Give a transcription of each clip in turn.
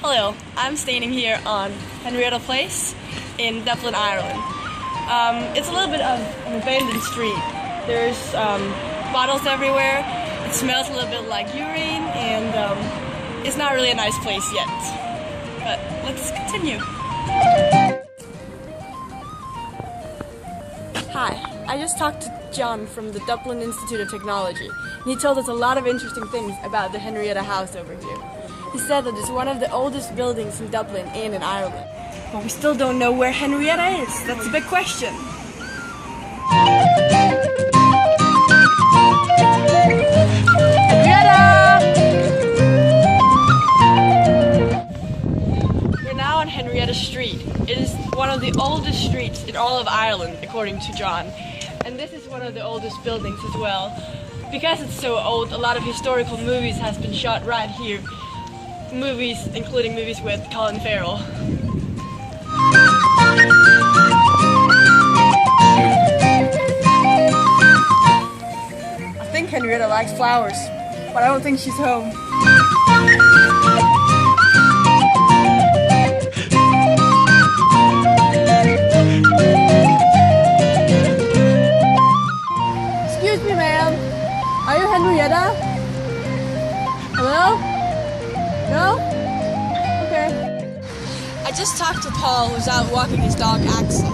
Hello, I'm standing here on Henrietta Place in Dublin, Ireland. It's a little bit of an abandoned street. There's bottles everywhere, it smells a little bit like urine, and it's not really a nice place yet. But let's continue. Hi, I just talked to John from the Dublin Institute of Technology, and he told us a lot of interesting things about the Henrietta house over here. He said that it's one of the oldest buildings in Dublin and in Ireland. But we still don't know where Henrietta is. That's a big question. Henrietta! We're now on Henrietta Street. It is one of the oldest streets in all of Ireland, according to John. And this is one of the oldest buildings as well. Because it's so old, a lot of historical movies has been shot right here. Movies, including movies with Colin Farrell. I think Henrietta likes flowers, but I don't think she's home. Excuse me, ma'am. Are you Henrietta? Hello? No? Okay. I just talked to Paul, who's out walking his dog Axel.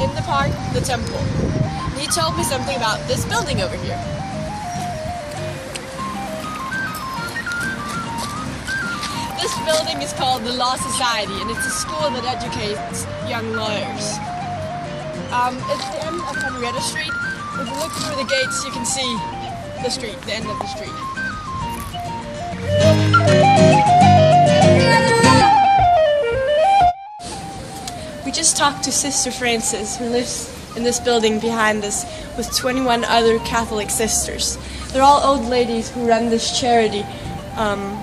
In the park, the temple. And he told me something about this building over here. This building is called the Law Society, and it's a school that educates young lawyers. It's the end of Henrietta Street. If you look through the gates, you can see the street, the end of the street. We just talked to Sister Frances, who lives in this building behind us with 21 other Catholic sisters. They're all old ladies who run this charity,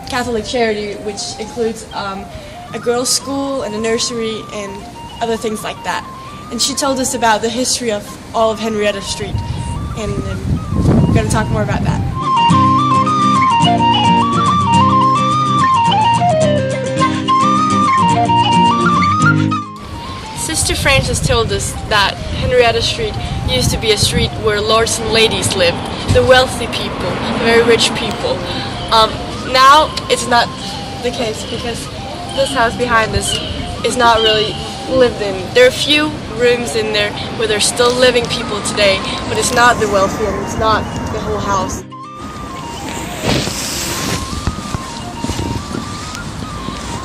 Catholic charity, which includes a girls' school and a nursery and other things like that. And she told us about the history of all of Henrietta Street, and we're going to talk more about that. Sister Frances told us that Henrietta Street used to be a street where lords and ladies lived, the wealthy people, the very rich people. Now it's not the case because this house behind us is not really lived in. There are a few rooms in there where there's still living people today, but it's not the wealthy and it's not the whole house.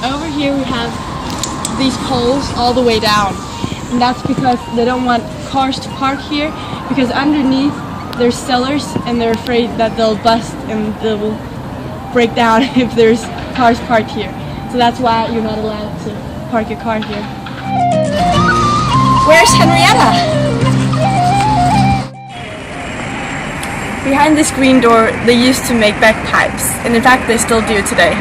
Over here we have these poles all the way down, and that's because they don't want cars to park here, because underneath there's cellars and they're afraid that they'll bust and they will break down if there's cars parked here. So that's why you're not allowed to park your car here. Where's Henrietta? Behind this green door they used to make bagpipes, and in fact they still do today.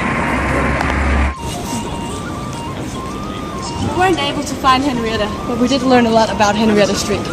We weren't able to find Henrietta, but we did learn a lot about Henrietta Street.